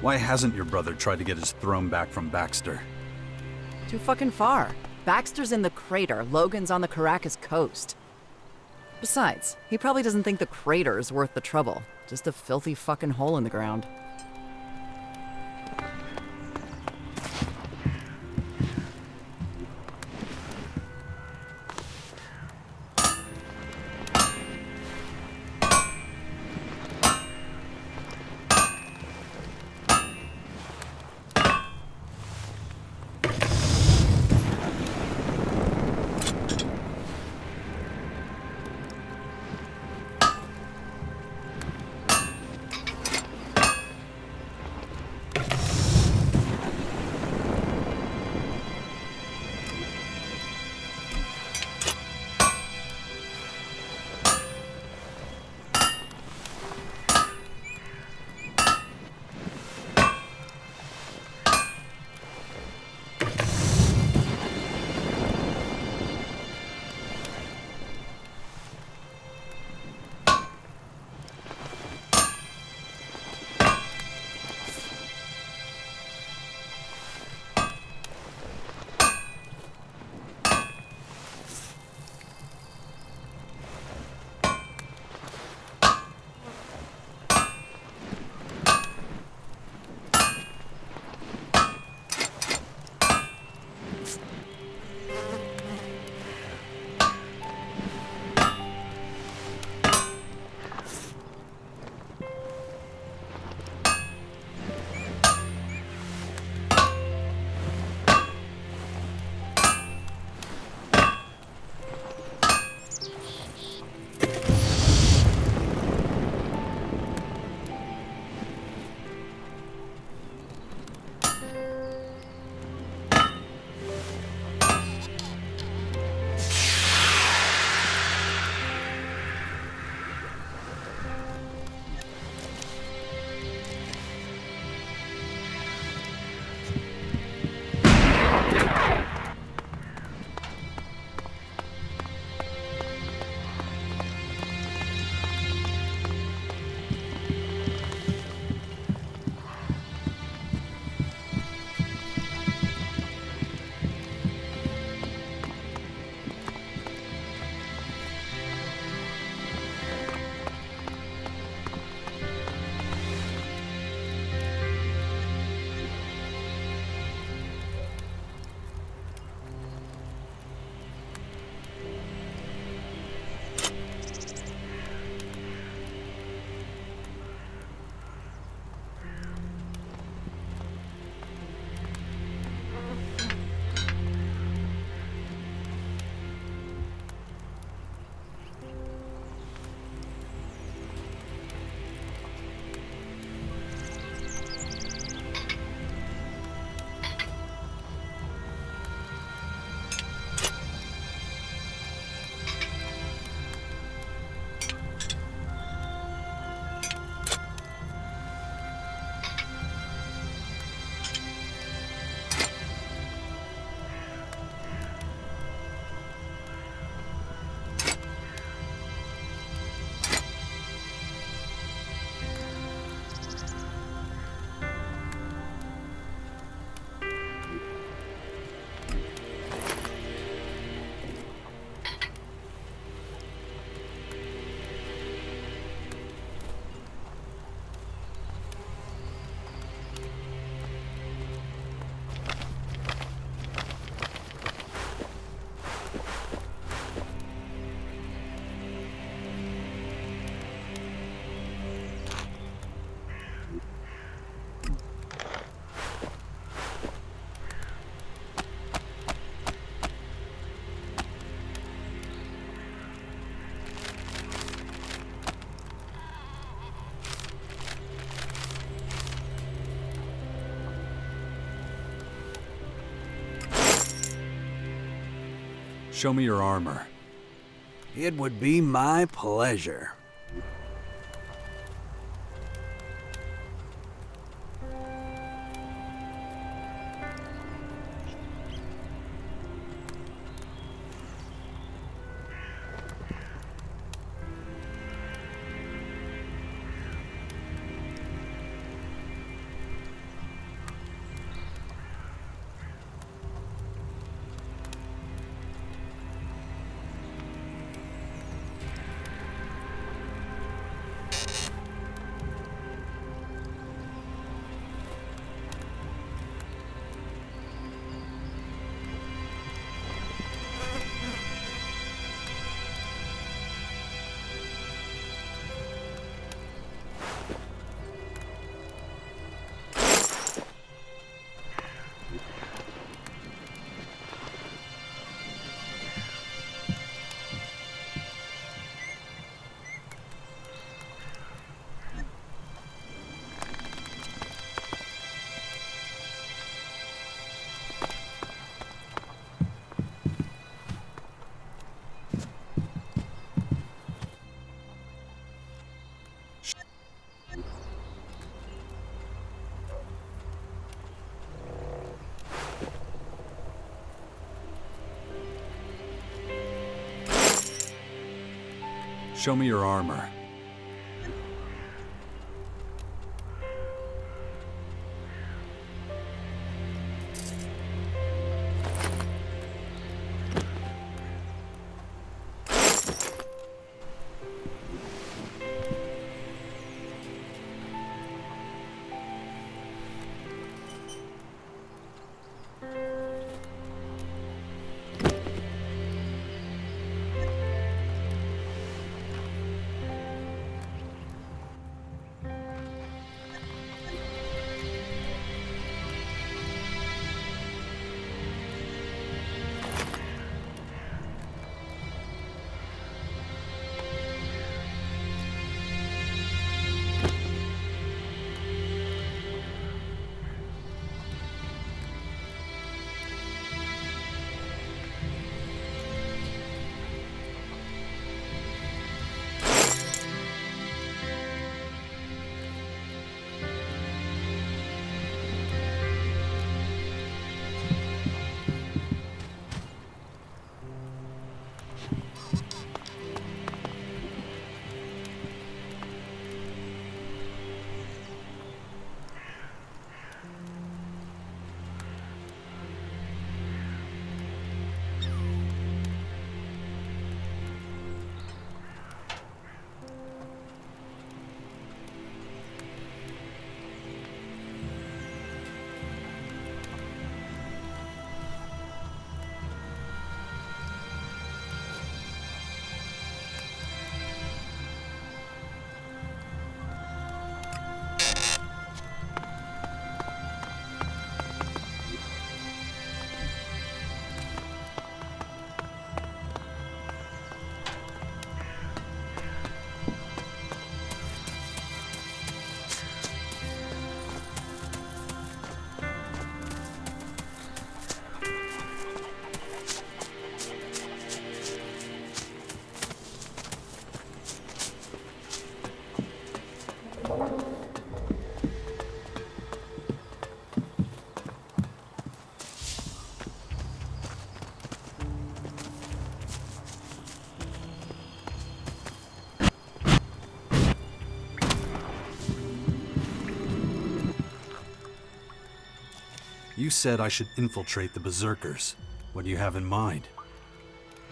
Why hasn't your brother tried to get his throne back from Baxter? Too fucking far. Baxter's in the crater, Logan's on the Caracas coast. Besides, he probably doesn't think the crater's worth the trouble. Just a filthy fucking hole in the ground. Show me your armor. It would be my pleasure. Show me your armor. You said I should infiltrate the Berserkers. What do you have in mind?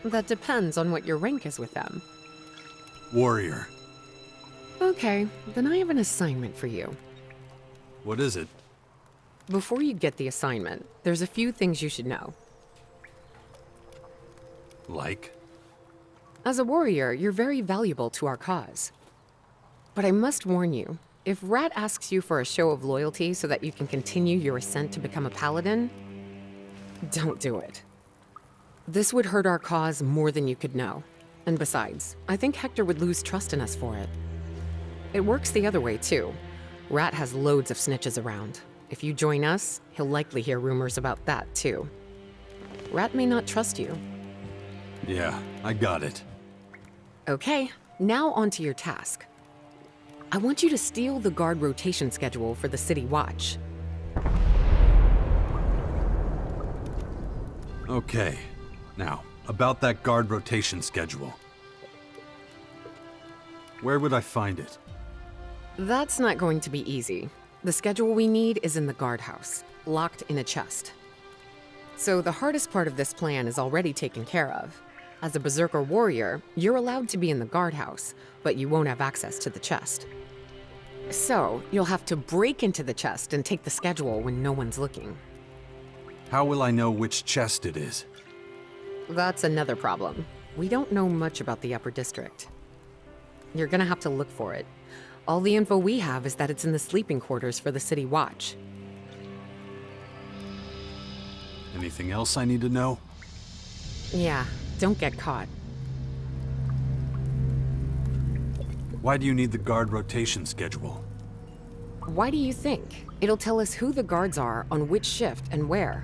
That depends on what your rank is with them. Warrior. Okay, then I have an assignment for you. What is it? Before you get the assignment, there's a few things you should know. Like? As a warrior, you're very valuable to our cause. But I must warn you, if Rat asks you for a show of loyalty so that you can continue your ascent to become a paladin, don't do it. This would hurt our cause more than you could know. And besides, I think Hector would lose trust in us for it. It works the other way, too. Rat has loads of snitches around. If you join us, he'll likely hear rumors about that, too. Rat may not trust you. Yeah, I got it. Okay, now onto your task. I want you to steal the guard rotation schedule for the City Watch. Okay. Now, about that guard rotation schedule. Where would I find it? That's not going to be easy. The schedule we need is in the guardhouse, locked in a chest. So the hardest part of this plan is already taken care of. As a Berserker warrior, you're allowed to be in the guardhouse, but you won't have access to the chest. So, you'll have to break into the chest and take the schedule when no one's looking. How will I know which chest it is? That's another problem. We don't know much about the Upper District. You're gonna have to look for it. All the info we have is that it's in the sleeping quarters for the City Watch. Anything else I need to know? Yeah, don't get caught. Why do you need the guard rotation schedule? Why do you think? It'll tell us who the guards are on which shift and where.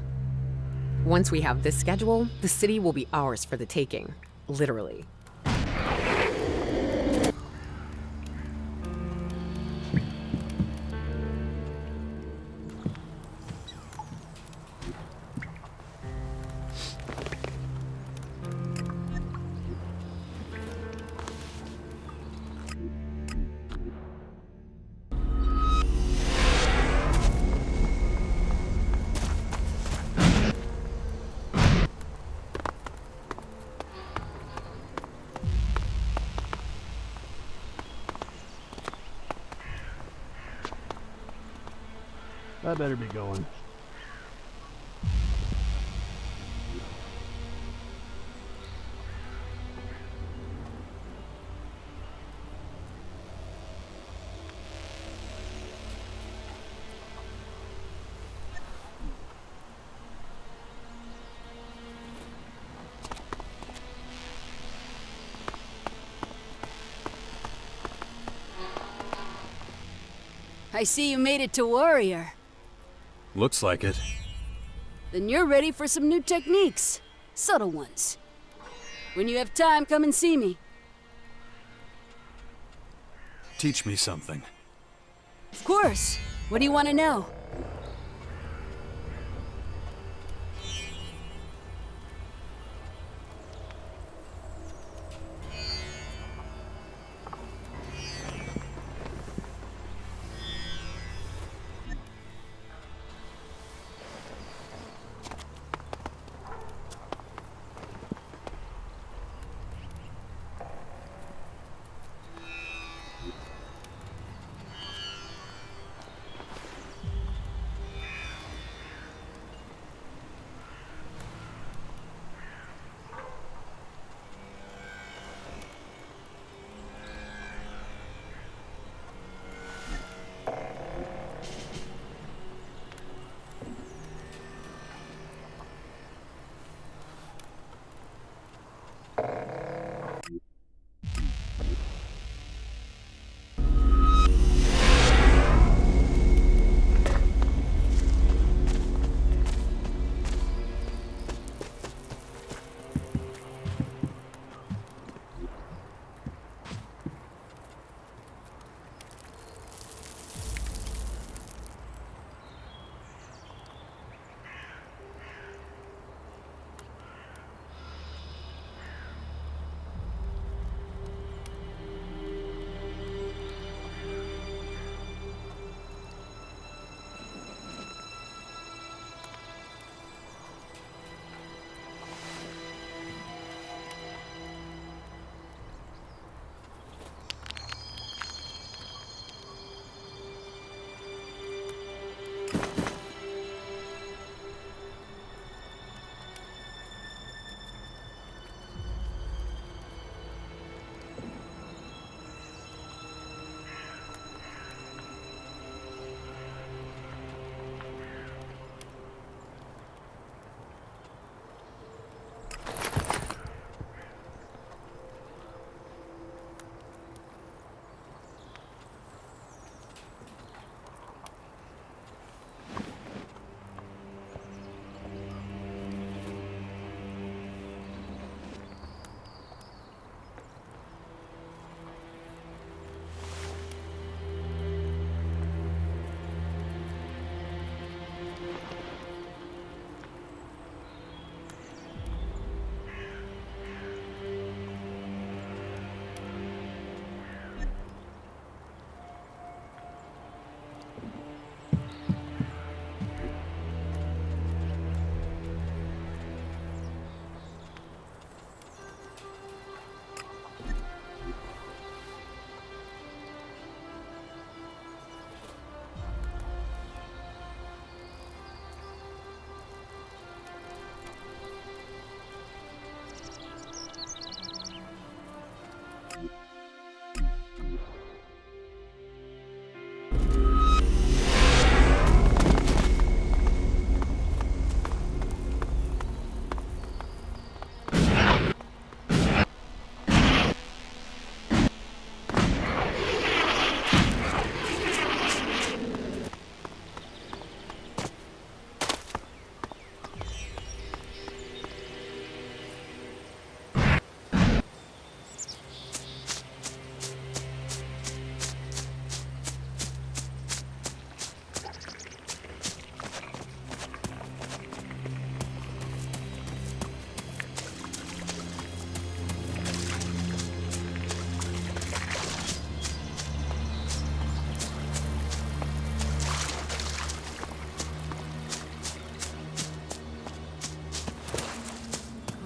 Once we have this schedule, the city will be ours for the taking. Literally. I better be going. I see you made it to Warrior. Looks like it. Then you're ready for some new techniques. Subtle ones. When you have time, come and see me. Teach me something. Of course. What do you want to know?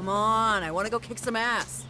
Come on, I want to go kick some ass.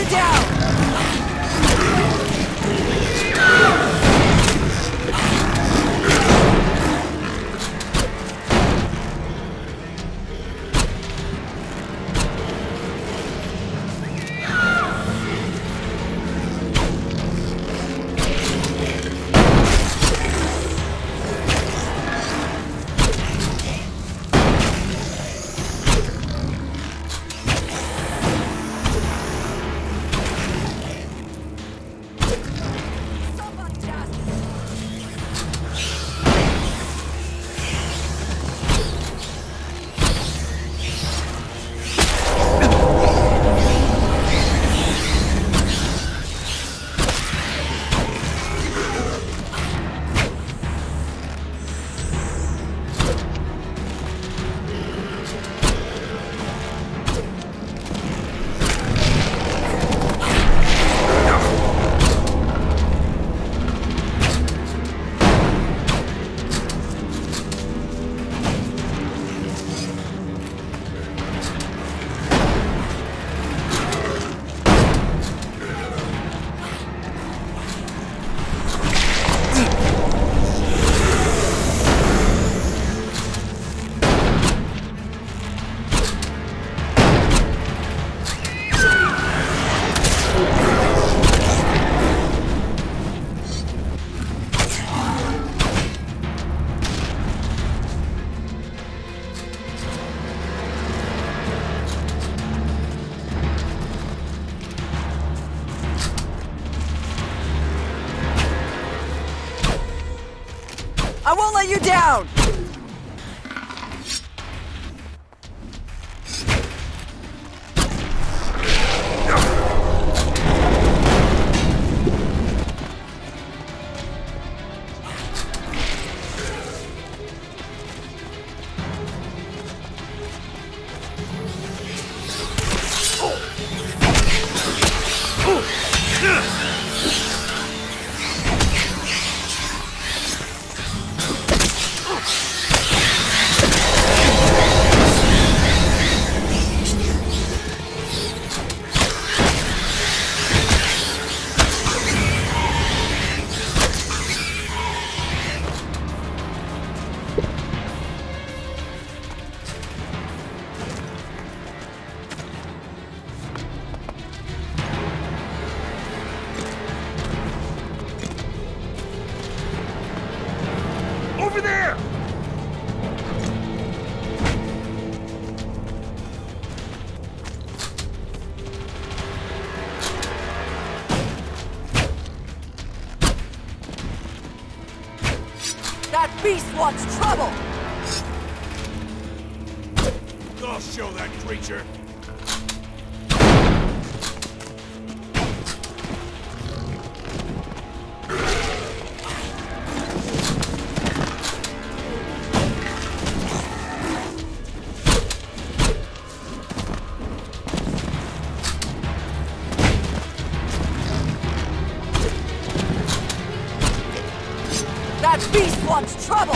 you down! I won't let you down! Over there! That beast wants trouble! I'll show that creature. That beast wants trouble!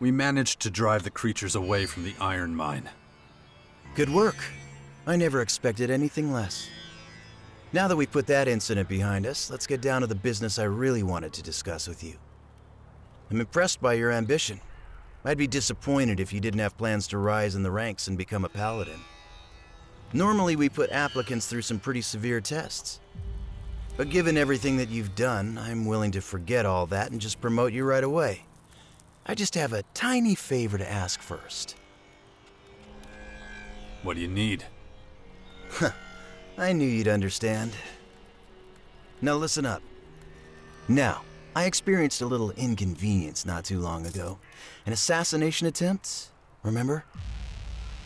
We managed to drive the creatures away from the iron mine. Good work. I never expected anything less. Now that we've put that incident behind us, let's get down to the business I really wanted to discuss with you. I'm impressed by your ambition. I'd be disappointed if you didn't have plans to rise in the ranks and become a paladin. Normally, we put applicants through some pretty severe tests. But given everything that you've done, I'm willing to forget all that and just promote you right away. I just have a tiny favor to ask first. What do you need? I knew you'd understand. Now listen up. Now, I experienced a little inconvenience not too long ago. An assassination attempt, remember?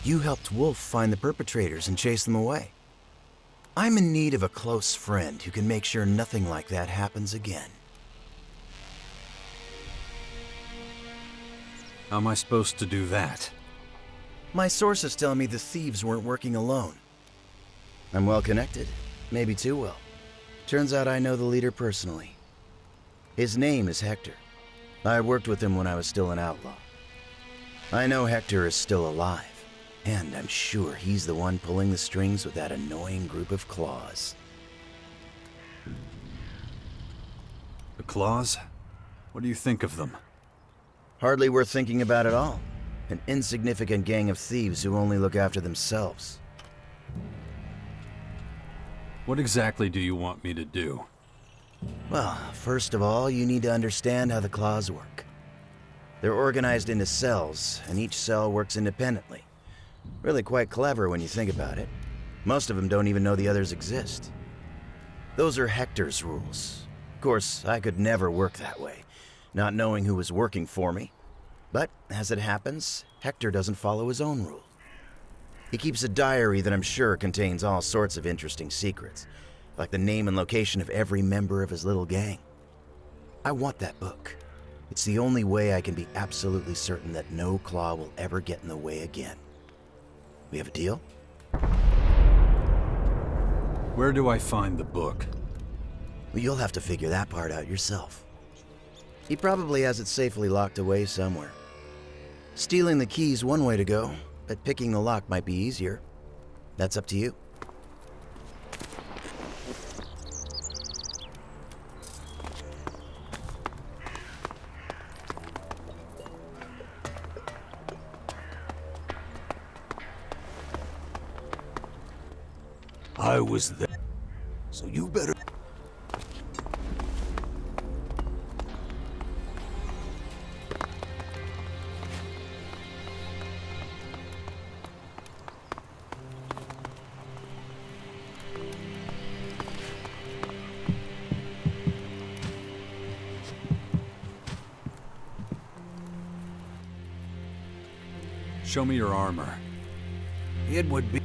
You helped Wolf find the perpetrators and chase them away. I'm in need of a close friend who can make sure nothing like that happens again. How am I supposed to do that? My sources tell me the thieves weren't working alone. I'm well connected, maybe too well. Turns out I know the leader personally. His name is Hector. I worked with him when I was still an outlaw. I know Hector is still alive, and I'm sure he's the one pulling the strings with that annoying group of claws. The claws? What do you think of them? Hardly worth thinking about at all. An insignificant gang of thieves who only look after themselves. What exactly do you want me to do? Well, first of all, you need to understand how the claws work. They're organized into cells, and each cell works independently. Really quite clever when you think about it. Most of them don't even know the others exist. Those are Hector's rules. Of course, I could never work that way, not knowing who was working for me. But, as it happens, Hector doesn't follow his own rule. He keeps a diary that I'm sure contains all sorts of interesting secrets, like the name and location of every member of his little gang. I want that book. It's the only way I can be absolutely certain that no claw will ever get in the way again. We have a deal? Where do I find the book? Well, you'll have to figure that part out yourself. He probably has it safely locked away somewhere. Stealing the key's one way to go, but picking the lock might be easier. That's up to you. I was there, so you better... Show me your armor. It would be...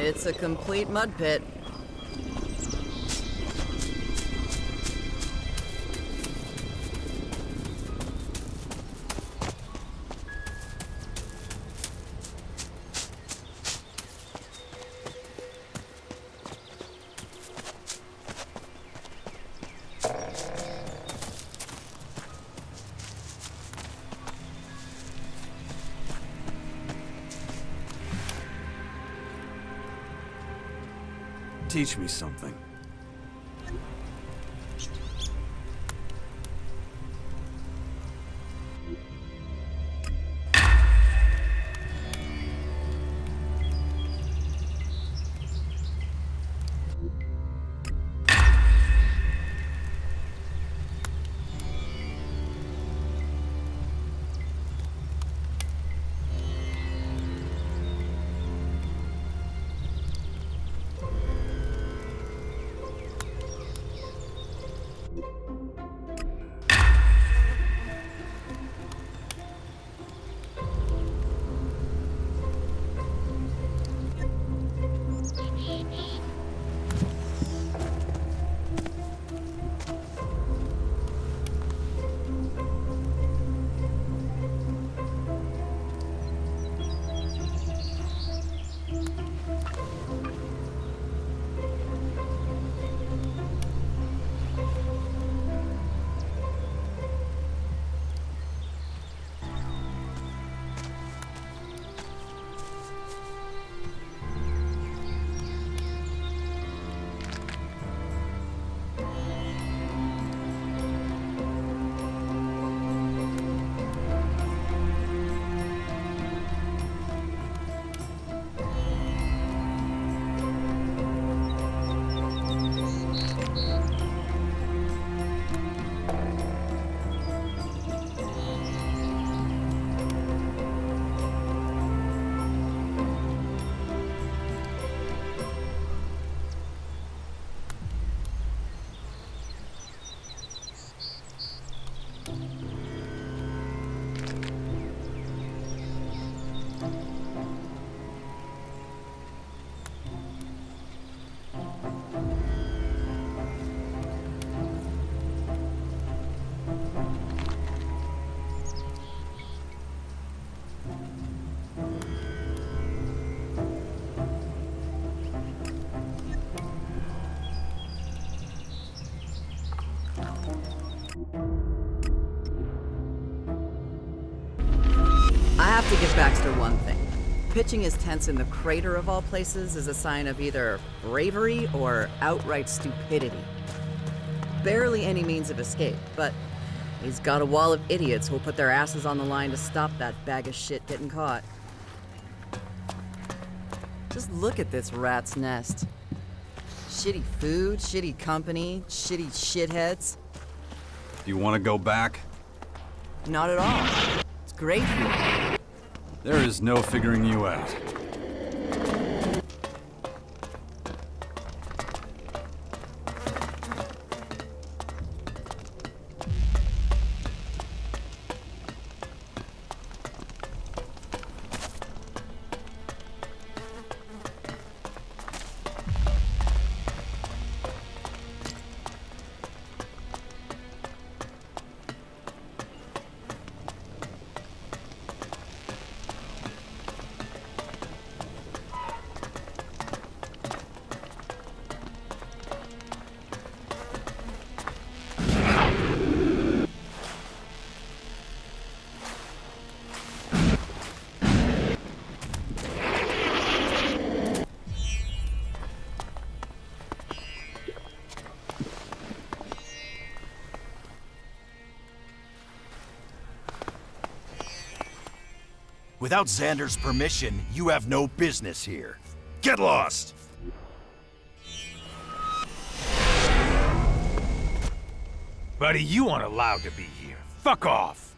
It's a complete mud pit. Teach me something. I have to give Baxter one thing. Pitching his tents in the crater of all places is a sign of either bravery or outright stupidity. Barely any means of escape, but he's got a wall of idiots who'll put their asses on the line to stop that bag of shit getting caught. Just look at this rat's nest. Shitty food, shitty company, shitty shitheads. Do you want to go back? Not at all. It's great here. There is no figuring you out. Without Xander's permission, you have no business here. Get lost! Buddy, you aren't allowed to be here. Fuck off!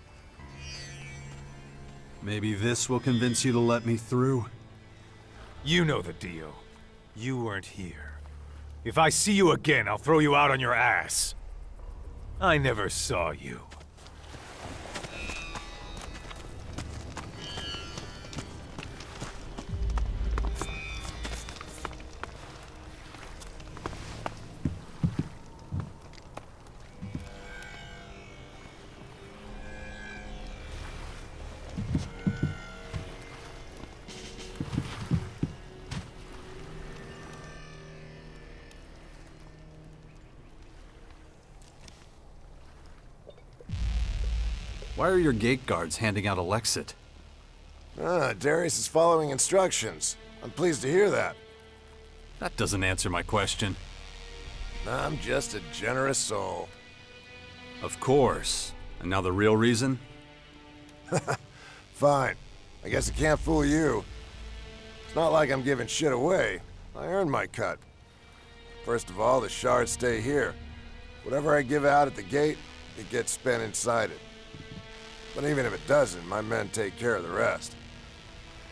Maybe this will convince you to let me through? You know the deal. You weren't here. If I see you again, I'll throw you out on your ass. I never saw you. Why are your gate guards handing out Elexit? Darius is following instructions. I'm pleased to hear that. That doesn't answer my question. I'm just a generous soul. Of course. And now the real reason? Fine. I guess I can't fool you. It's not like I'm giving shit away. I earned my cut. First of all, the shards stay here. Whatever I give out at the gate, it gets spent inside it. But even if it doesn't, my men take care of the rest.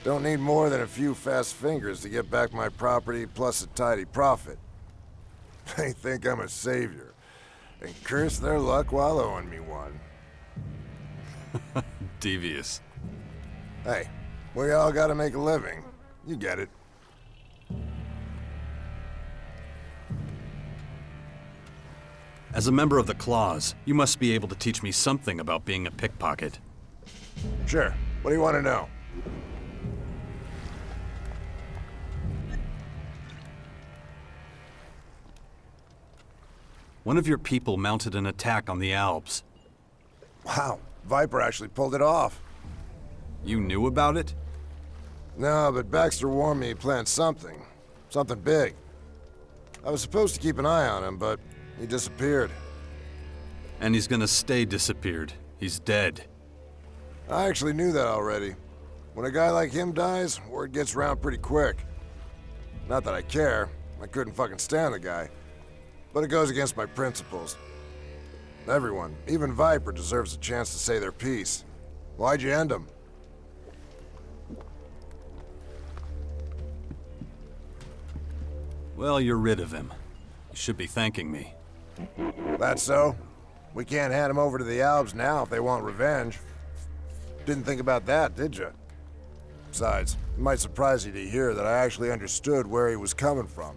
Don't need more than a few fast fingers to get back my property plus a tidy profit. They think I'm a savior, and curse their luck while owing me one. Devious. Hey, we all gotta make a living. You get it. As a member of the Claws, you must be able to teach me something about being a pickpocket. Sure. What do you want to know? One of your people mounted an attack on the Alps. Wow, Viper actually pulled it off. You knew about it? No, but Baxter warned me he planned something. Something big. I was supposed to keep an eye on him, but he disappeared. And he's gonna stay disappeared. He's dead. I actually knew that already. When a guy like him dies, word gets around pretty quick. Not that I care. I couldn't fucking stand the guy. But it goes against my principles. Everyone, even Viper, deserves a chance to say their piece. Why'd you end him? Well, you're rid of him. You should be thanking me. That's so? We can't hand him over to the Alps now if they want revenge. Didn't think about that, did you? Besides, it might surprise you to hear that I actually understood where he was coming from.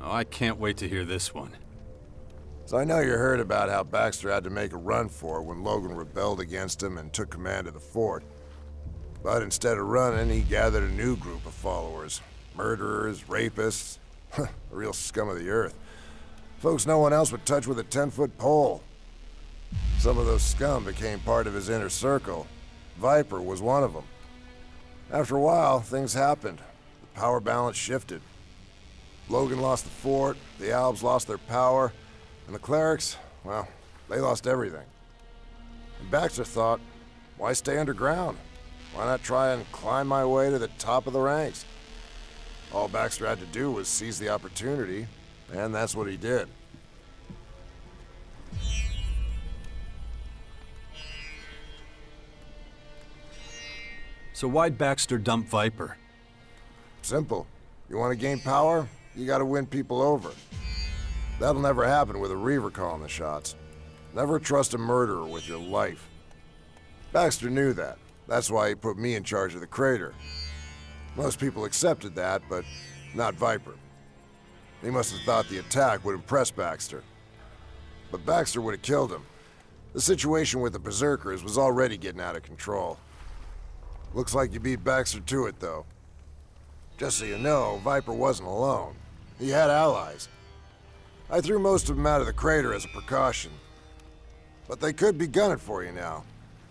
Oh, I can't wait to hear this one. So I know you heard about how Baxter had to make a run for it when Logan rebelled against him and took command of the fort. But instead of running, he gathered a new group of followers. Murderers, rapists, a real scum of the earth. Folks no one else would touch with a 10-foot pole. Some of those scum became part of his inner circle. Viper was one of them. After a while, things happened. The power balance shifted. Logan lost the fort, the Albs lost their power, and the clerics, well, they lost everything. And Baxter thought, why stay underground? Why not try and climb my way to the top of the ranks? All Baxter had to do was seize the opportunity, and that's what he did. So why'd Baxter dump Viper? Simple. You want to gain power? You gotta win people over. That'll never happen with a Reaver calling the shots. Never trust a murderer with your life. Baxter knew that. That's why he put me in charge of the crater. Most people accepted that, but not Viper. He must have thought the attack would impress Baxter. But Baxter would have killed him. The situation with the Berserkers was already getting out of control. Looks like you beat Baxter to it, though. Just so you know, Viper wasn't alone. He had allies. I threw most of them out of the crater as a precaution. But they could be gunning for you now.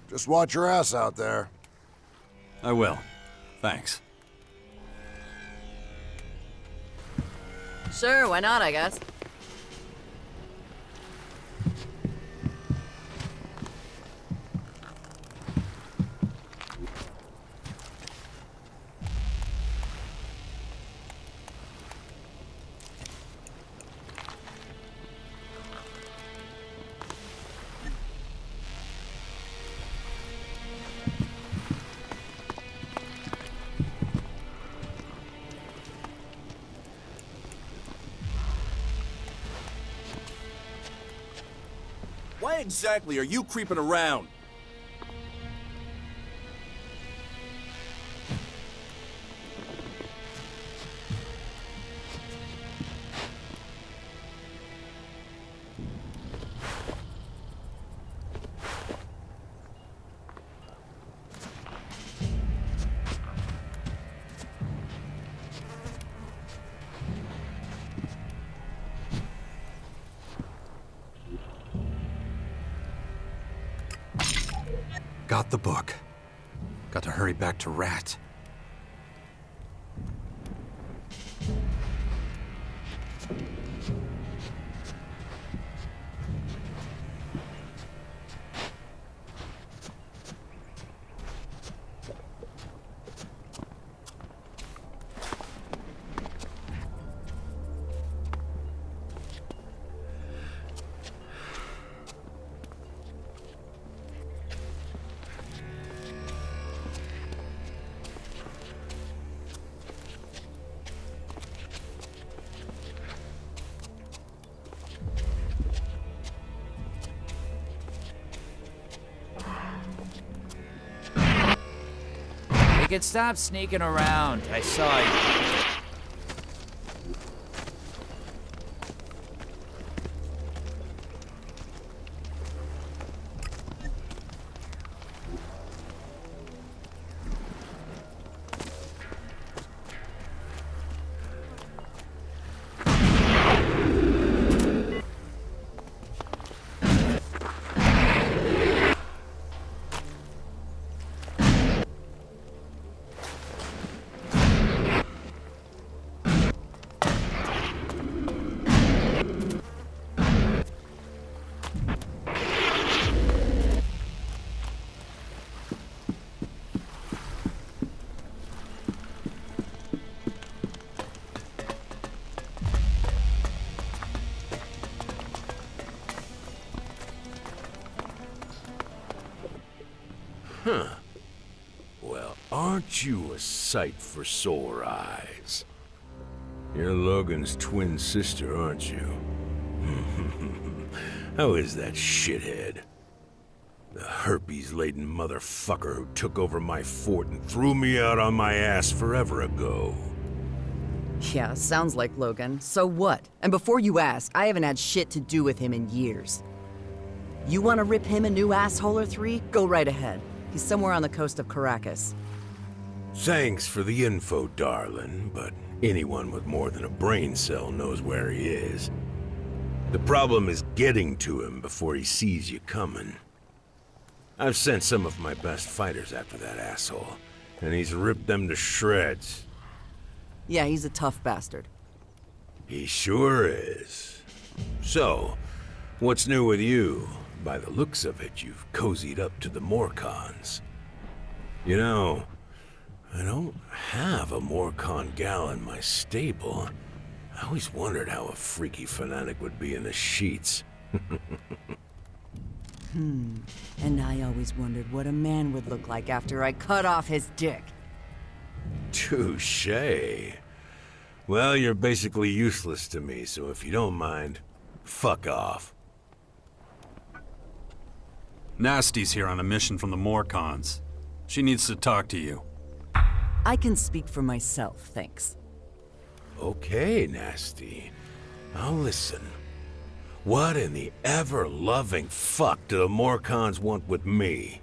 Just watch your ass out there. I will. Thanks. Sure, why not, I guess. Why exactly are you creeping around? Got the book. Got to hurry back to Rat. You can stop sneaking around. I saw you. Huh. Well, aren't you a sight for sore eyes? You're Logan's twin sister, aren't you? How is that shithead? The herpes-laden motherfucker who took over my fort and threw me out on my ass forever ago. Yeah, sounds like Logan. So what? And before you ask, I haven't had shit to do with him in years. You want to rip him a new asshole or three? Go right ahead. He's somewhere on the coast of Caracas. Thanks for the info, darling, but anyone with more than a brain cell knows where he is. The problem is getting to him before he sees you coming. I've sent some of my best fighters after that asshole, and he's ripped them to shreds. Yeah, he's a tough bastard. He sure is. So, what's new with you? By the looks of it, you've cozied up to the Morcons. You know, I don't have a Morcon gal in my stable. I always wondered how a freaky fanatic would be in the sheets. And I always wondered what a man would look like after I cut off his dick. Touché. Well, you're basically useless to me, so if you don't mind, fuck off. Nasty's here on a mission from the Morcons. She needs to talk to you. I can speak for myself, thanks. Okay, Nasty. I'll listen. What in the ever-loving fuck do the Morcons want with me?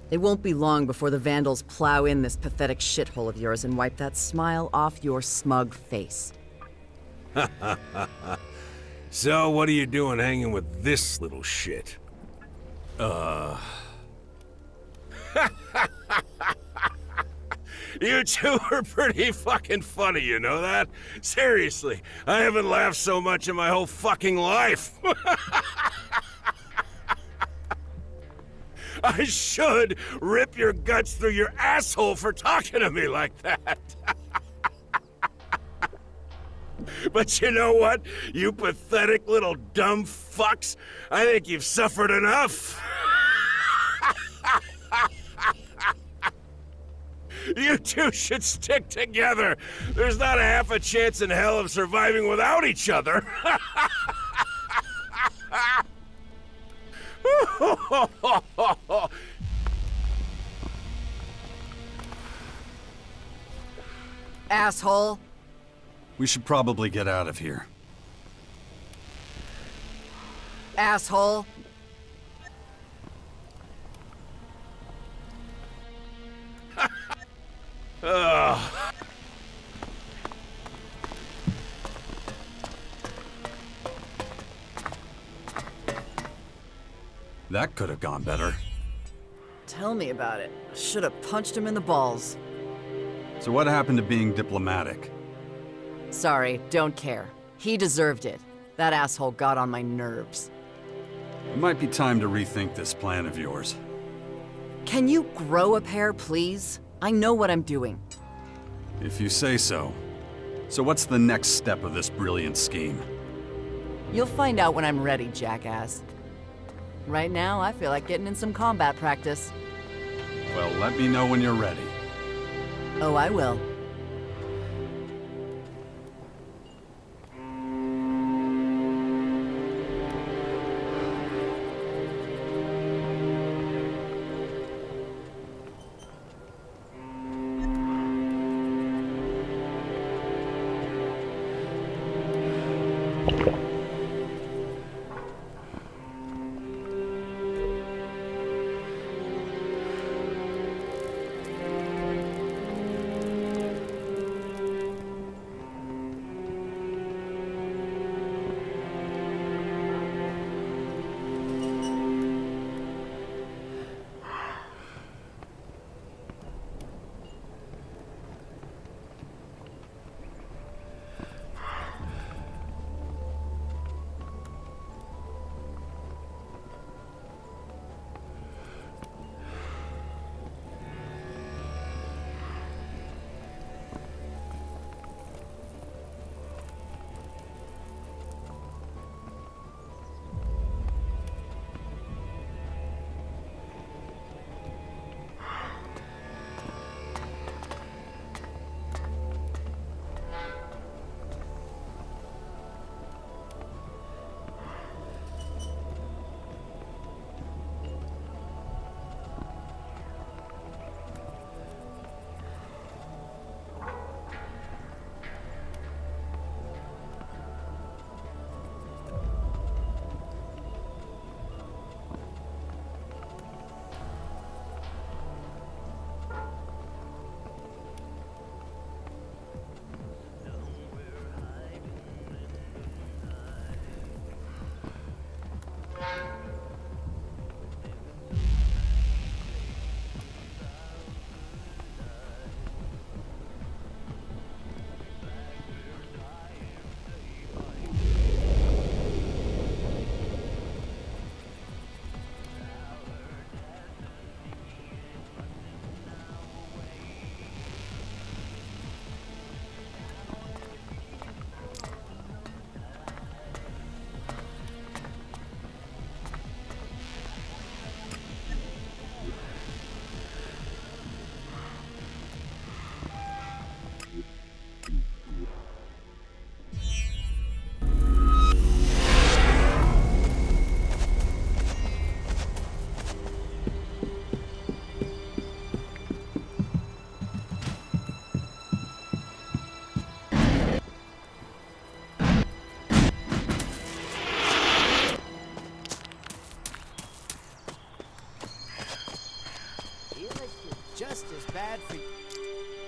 It won't be long before the Vandals plow in this pathetic shithole of yours and wipe that smile off your smug face. So, what are you doing hanging with this little shit? You two are pretty fucking funny, you know that? Seriously, I haven't laughed so much in my whole fucking life. I should rip your guts through your asshole for talking to me like that. But you know what, you pathetic little dumb fucks? I think you've suffered enough. You two should stick together. There's not a half a chance in hell of surviving without each other. Asshole! We should probably get out of here. Asshole! That could have gone better. Tell me about it. Should have punched him in the balls. So what happened to being diplomatic? Sorry, don't care. He deserved it. That asshole got on my nerves. It might be time to rethink this plan of yours. Can you grow a pair, please? I know what I'm doing. If you say so. So what's the next step of this brilliant scheme? You'll find out when I'm ready, jackass. Right now, I feel like getting in some combat practice. Well, let me know when you're ready. Oh, I will.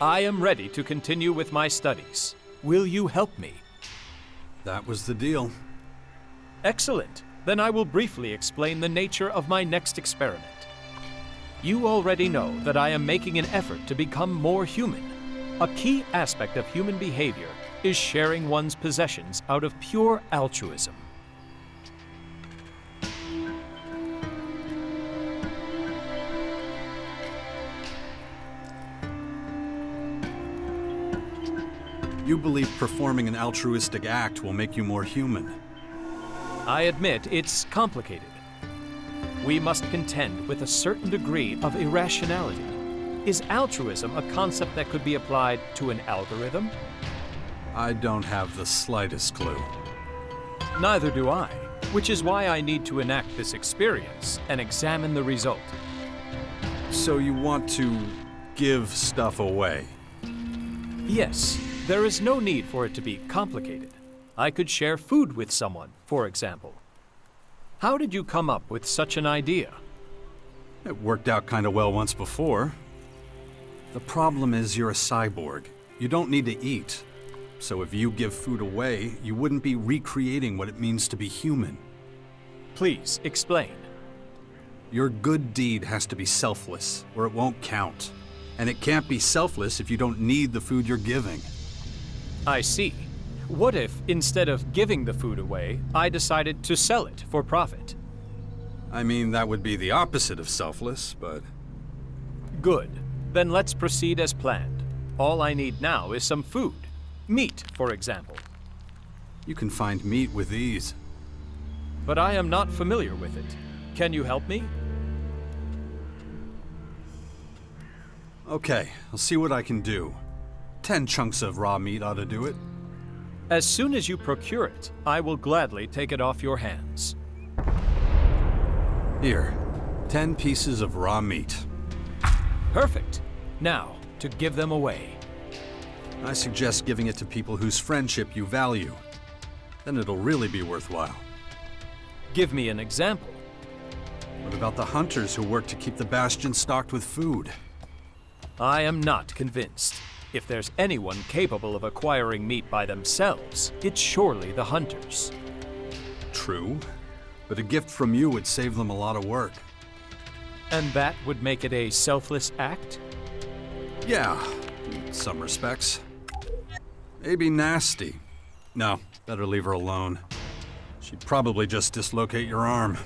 I am ready to continue with my studies. Will you help me? That was the deal. Excellent. Then I will briefly explain the nature of my next experiment. You already know that I am making an effort to become more human. A key aspect of human behavior is sharing one's possessions out of pure altruism. You believe performing an altruistic act will make you more human. I admit it's complicated. We must contend with a certain degree of irrationality. Is altruism a concept that could be applied to an algorithm? I don't have the slightest clue. Neither do I, which is why I need to enact this experience and examine the result. So you want to give stuff away? Yes, there is no need for it to be complicated. I could share food with someone, for example. How did you come up with such an idea? It worked out kind of well once before. The problem is you're a cyborg. You don't need to eat. So if you give food away, you wouldn't be recreating what it means to be human. Please, explain. Your good deed has to be selfless, or it won't count. And it can't be selfless if you don't need the food you're giving. I see. What if, instead of giving the food away, I decided to sell it for profit? I mean, that would be the opposite of selfless, but... Good. Then let's proceed as planned. All I need now is some food. Meat, for example. You can find meat with ease. But I am not familiar with it. Can you help me? Okay, I'll see what I can do. 10 chunks of raw meat ought to do it. As soon as you procure it, I will gladly take it off your hands. Here, 10 pieces of raw meat. Perfect. Now, to give them away. I suggest giving it to people whose friendship you value. Then it'll really be worthwhile. Give me an example. What about the hunters who work to keep the bastion stocked with food? I am not convinced. If there's anyone capable of acquiring meat by themselves, it's surely the hunters. True, but a gift from you would save them a lot of work. And that would make it a selfless act? Yeah, in some respects. Maybe nasty. No, better leave her alone. She'd probably just dislocate your arm.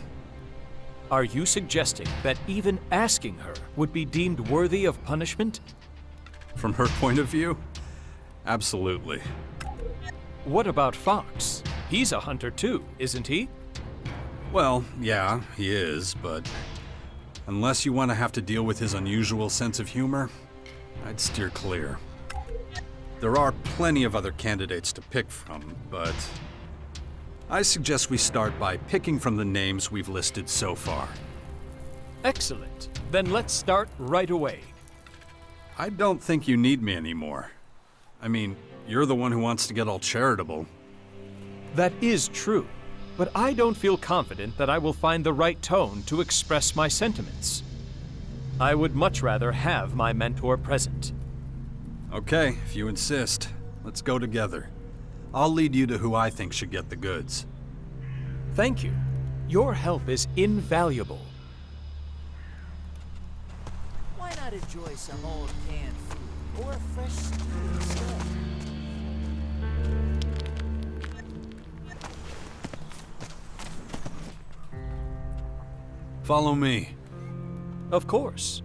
Are you suggesting that even asking her would be deemed worthy of punishment? From her point of view? Absolutely. What about Fox? He's a hunter too, isn't he? Well, yeah, he is, but unless you want to have to deal with his unusual sense of humor, I'd steer clear. There are plenty of other candidates to pick from, but I suggest we start by picking from the names we've listed so far. Excellent. Then let's start right away. I don't think you need me anymore. I mean, you're the one who wants to get all charitable. That is true, but I don't feel confident that I will find the right tone to express my sentiments. I would much rather have my mentor present. Okay, if you insist. Let's go together. I'll lead you to who I think should get the goods. Thank you. Your help is invaluable. Why not enjoy some old canned food or a fresh stew instead? Follow me. Of course.